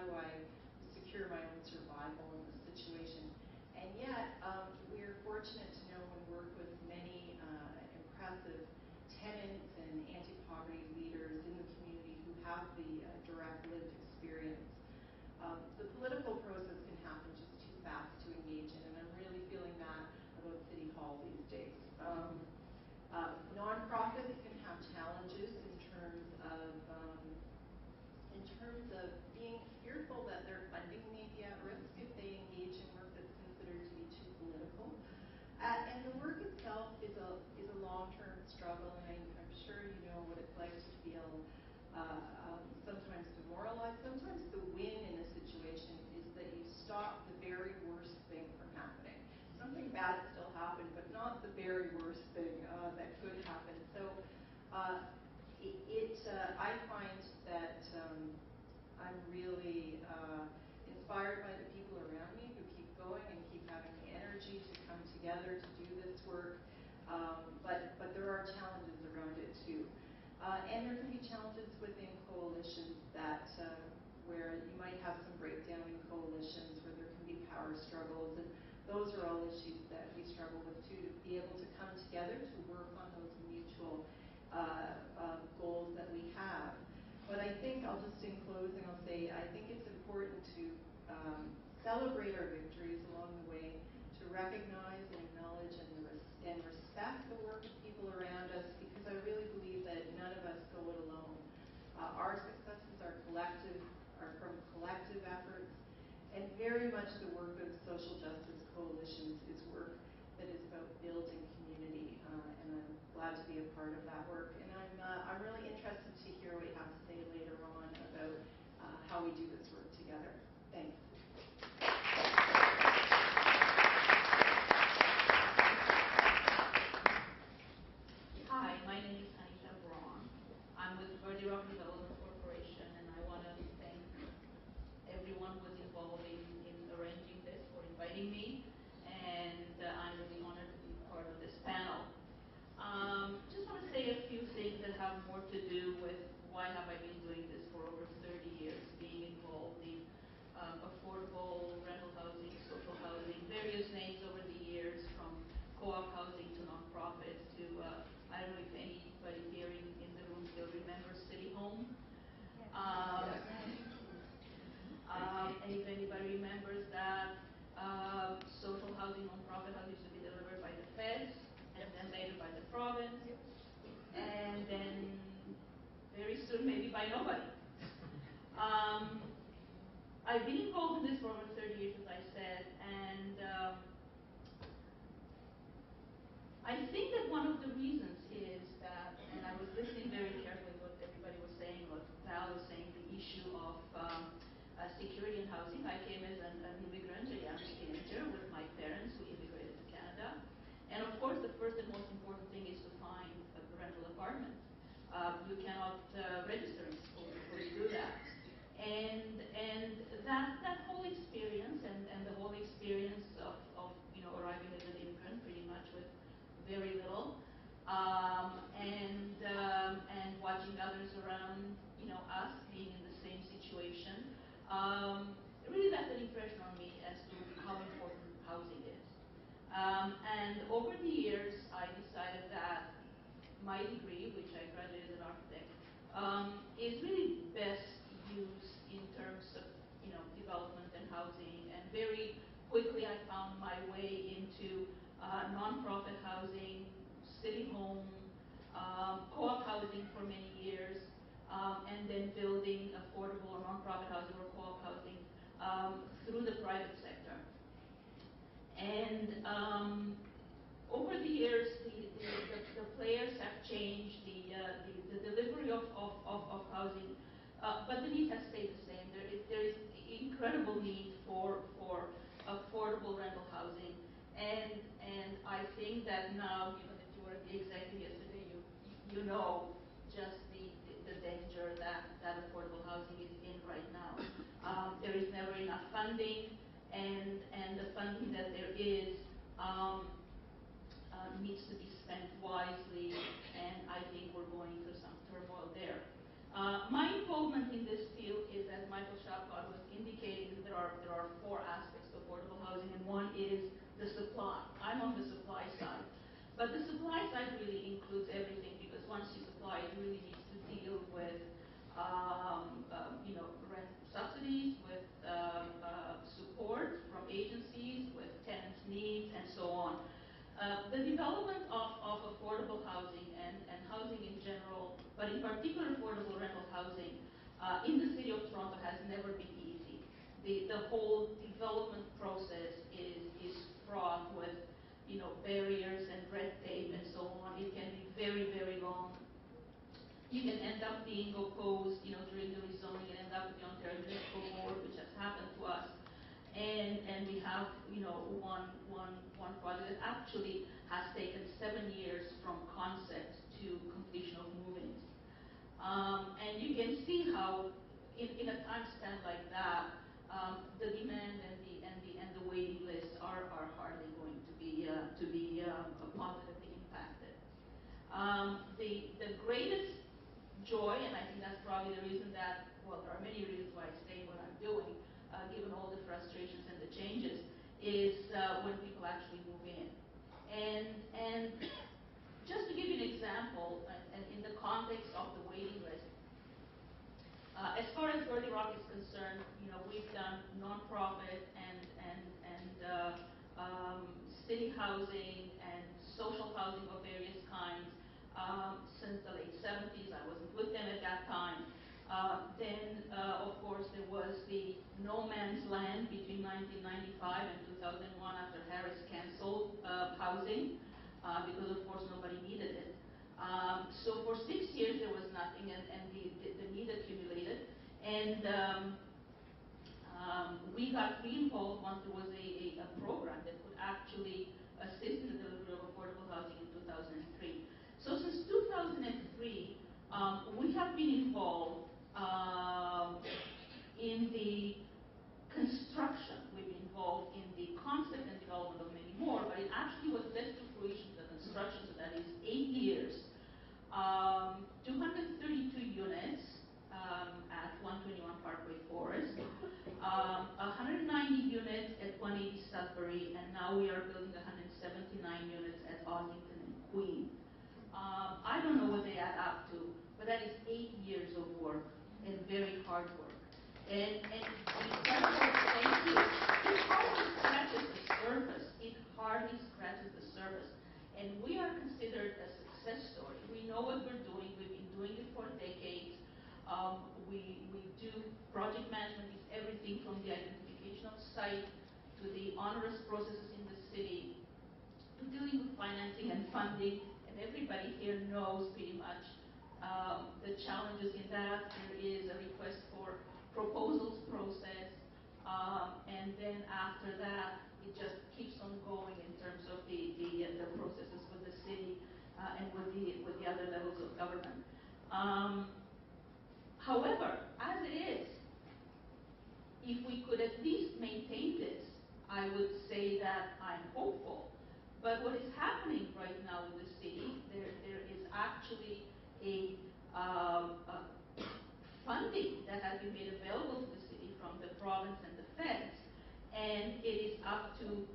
how do I secure my own survival in this situation? And yet, we're fortunate to know and work with many impressive tenants and anti-poverty leaders in the community who have the direct lived experience. The political process can happen just too fast to engage in, and I'm really feeling that about City Hall these days. Nonprofits can have challenges in terms of being fearful that their funding may be at risk if they engage in work that's considered to be too political. And the work itself is a long-term struggle, and I'm sure you know what it's like to feel sometimes demoralized. Sometimes the win in a situation is that you stop the very worst thing from happening. Something bad still happened, but not the very worst thing that could happen. So I find that I'm really inspired by the people around me who keep going and keep having the energy to come together to do this work. But there are challenges around it too. And there can be challenges within coalitions that where you might have some breakdown in coalitions, where there can be power struggles, and those are all issues that we struggle with too, to be able to come together to work on those mutual goals that we have. But I think in closing, I'll say I think it's important to celebrate our victories along the way, to recognize and acknowledge and respect the work of people around us, because I really believe that none of us go it alone. Our successes are from collective efforts, and very much the work of social justice coalitions is work that is about building community, and I'm glad to be a part of that work. And I'm really interested to hear what you have to say later on about how we do this work together. Thanks. Hi, my name is Anita Braun. I'm with Verde Rock Development Corporation, and I want to thank everyone who was involved in arranging this, for inviting me, and I'm really honored to be part of this panel. Just want to say a few things that have more to do with why have I been doing this for over 30 years, being involved in affordable rental housing, social housing, various names over the years, from co-op housing to nonprofits to, I don't know if anybody here in the room still remembers City Home. And if anybody remembers that social housing, nonprofit housing used to be delivered by the feds, and then later by the province, and then very soon maybe by nobody. I've been involved in this for over 30 years, as I said, and I think that one of the reasons is that, and I was listening very carefully to what everybody was saying, what Val was saying, the issue of security and housing. I came as an immigrant, a young teenager, with my parents who immigrated to Canada. And of course, the first and most important thing is to find a rental apartment. You cannot register in school before you do that. And that whole experience and the whole experience of arriving as an immigrant pretty much with very little, and watching others around us being in the same situation, really left an impression on me as to how important housing is. And over the years, I decided that my degree, which I graduated as an architect, is really best used in terms of development and housing. And very quickly, I found my way into nonprofit housing, City Home, co-op housing for many years, and then building affordable or nonprofit housing or co-op housing through the private sector. And over the years, the players have changed, the delivery of housing, but the need has stayed the same. There is incredible need for affordable rental housing, and I think that now, given that you were at the executive yesterday, you know just the danger that affordable housing is in right now. There is never enough funding, and the funding that there is needs to be spent wisely, and I think we're going through some turmoil there. My involvement in this field is, as Michael Shapcott was I'm on the supply side. But the supply side really includes everything, because once you supply, it really needs to deal with rent subsidies, with support from agencies, with tenants' needs, and so on. The development of affordable housing and housing in general, but in particular affordable rental housing, in the city of Toronto has never been easy. The whole development process is fraught with barriers and red tape and so on. It can be very, very long. You can end up being opposed, during the rezoning, and end up with the Ontario Municipal Board, which has happened to us. And we have, one project that actually has taken 7 years from concept to completion of move-ins. And you can see how, in a time span like that, the demand and the waiting list are hardly going to be positively impacted. The greatest joy, and I think that's probably the reason that, well, there are many reasons why I stay what I'm doing, given all the frustrations and the changes, is when people actually move in. And just to give you an example, and in the context of the waiting list, as far as Verde Rock is concerned, we've done nonprofit and city housing and social housing of various kinds since the late 70s. I wasn't with them at that time. Then, of course, there was the no man's land between 1995 and 2001 after Harris canceled housing because, of course, nobody needed it. So for 6 years there was nothing, and the need accumulated. And we got re-involved once there was a program that could actually assist in the delivery of affordable housing in 2003. So since 2003, we have been involved in the construction. We've been involved in the concept and development of many more, but it actually was led to fruition, the construction, so that is 8 years. 232 units at 121 Parkway Forest, 190 units at 180 Sudbury, and now we are building 179 units at Ossington and Queen. I don't know what they add up to, but that is 8 years of work, and very hard work. And thank you. It hardly scratches the surface. It hardly scratches the surface. And we are considered a success story. We know what we're doing. We've been doing it for decades. We do project management, is everything from the identification of site to the onerous processes in the city to dealing with financing and funding. And everybody here knows pretty much the challenges in that. There is a request for proposals process, and then after that, it just keeps on going in terms of the processes with the city and with the other levels of government. However, as it is, if we could at least maintain this, I would say that I'm hopeful. But what is happening right now in the city, there is actually a funding that has been made available to the city from the province and the feds, and it is up to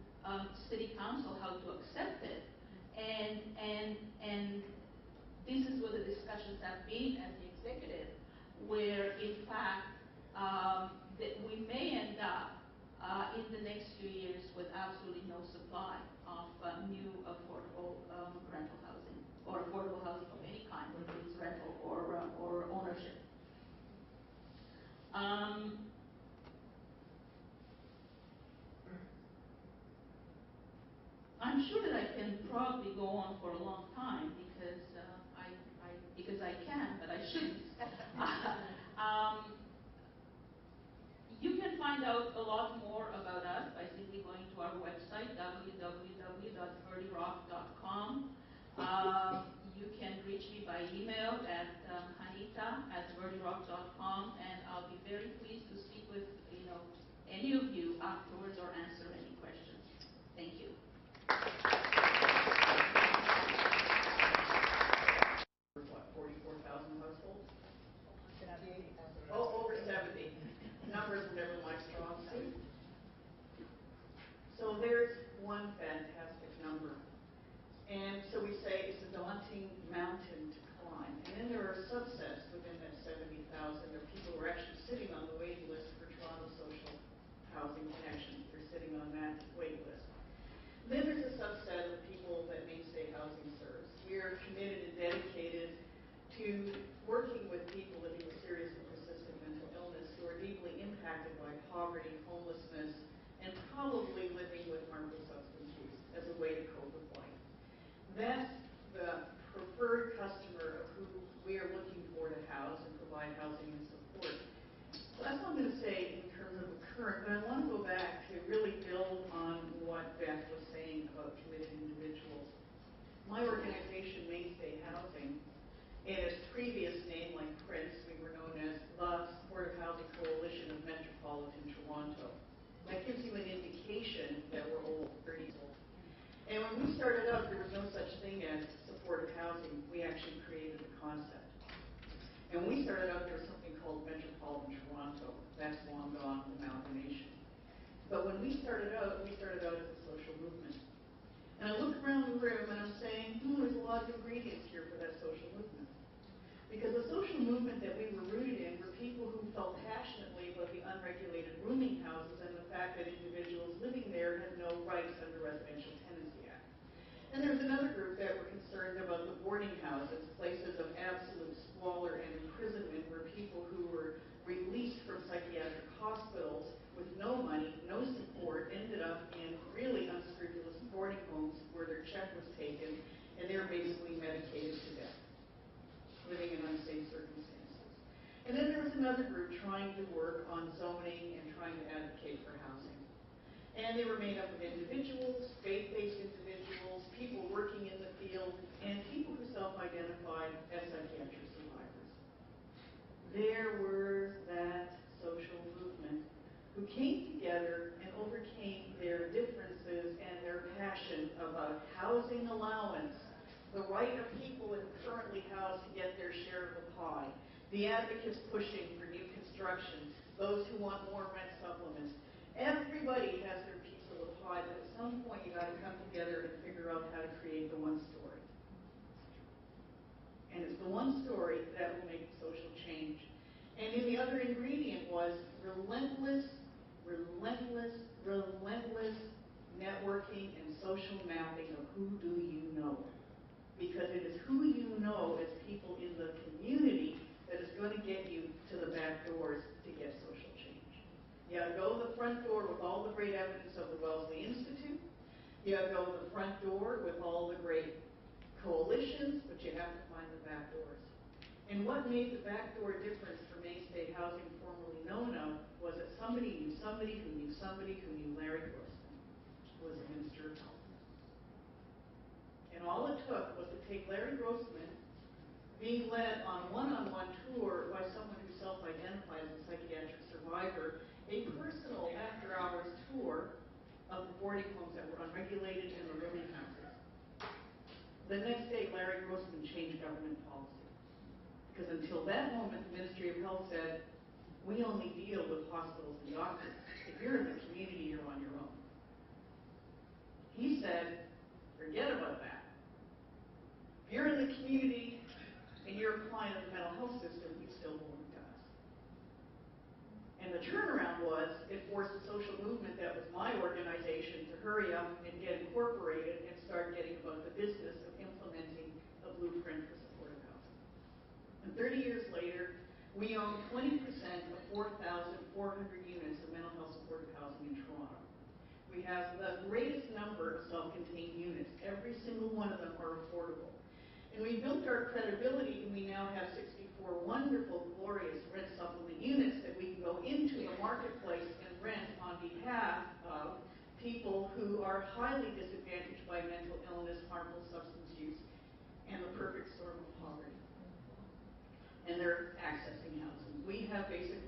city council how to accept it. And this is what the discussions have been at the executive, where in fact that we may end up in the next few years with absolutely no supply of new affordable rental housing, or affordable housing of any kind, whether it's rental or ownership. I'm sure that I can probably go on for a long time because I can, but I shouldn't. You can find out a lot more about us by simply going to our website, www.verderock.com. You can reach me by email at hanita@verderock.com, and I'll be very pleased to speak with any of you afterwards or answer any questions. Thank you. What, 44,000 households? 70. Oh, over 70. Numbers are never my strong suit. So there's one fantastic number. poverty, homelessness, and probably living with harmful substance use as a way to cope with life. That's the preferred customer of who we are looking for to house and provide housing and support. So that's what I'm going to say in terms of the current, but I want to go back to really build on what Beth was saying about committed individuals. My organization, Mainstay Housing, in its previous name, like Prince, we were known as the Supportive Housing Coalition of Metropolitan Toronto. That gives you an indication that we're old, 30 years old. And when we started out, there was no such thing as supportive housing. We actually created the concept. And when we started out, there was something called Metropolitan Toronto. That's long gone, amalgamation. But when we started out as a social movement. And I look around the room and I'm saying, there's a lot of ingredients here for that social movement. Because the social movement that we were rooted in were people who felt passionately about the unregulated rooming houses and the fact that individuals living there had no rights under Residential Tenancy Act. And there was another group that were concerned about the boarding houses, places of absolute squalor and imprisonment where people who were released from psychiatric hospitals with no money, no support, ended up in really unscrupulous boarding homes where their check was taken and they were basically medicated to death, living in unsafe circumstances. And then there was another group trying to work on zoning and trying to advocate for housing. And they were made up of individuals, faith-based individuals, people working in the field, and people who self-identified as psychiatric survivors. There was that social movement who came together and overcame their differences and their passion about housing allowance, the right of people who are currently housed to get their share of the pie, the advocates pushing for new construction, those who want more rent supplements. Everybody has their piece of the pie, but at some point you got to come together and figure out how to create the one story. And it's the one story that will make social change. And then the other ingredient was relentless networking and social mapping of who do you know. Because it is who you know as people in the community that is going to get you to the back doors to get social change. You got to go to the front door with all the great evidence of the Wellesley Institute. You got to go to the front door with all the great coalitions, but you have to find the back doors. And what made the backdoor difference for Mainstay Housing, formerly known of, was that somebody knew somebody who knew somebody who knew Larry Grossman, who was a minister of health. And all it took was to take Larry Grossman being led on a one-on-one tour by someone who self-identified as a psychiatric survivor, a personal after-hours tour of the boarding homes that were unregulated and the rooming houses. The next day, Larry Grossman changed government policy. Because until that moment, the Ministry of Health said, we only deal with hospitals and doctors. If you're in the community, you're on your own. He said, forget about that. If you're in the community and you're a client of the mental health system, you still belong to us. And the turnaround was, it forced a social movement that was my organization to hurry up and get incorporated and start getting about the business of implementing a blueprint for supportive housing. And 30 years later, we own 20% of 4,400 units of mental health supportive housing in Toronto. We have the greatest number of self-contained units. Every single one of them are affordable. And we built our credibility, and we now have 64 wonderful, glorious rent supplement units that we can go into the marketplace and rent on behalf of people who are highly disadvantaged by mental illness, harmful substance use, and the perfect storm of poverty. And they're accessing housing. We have basically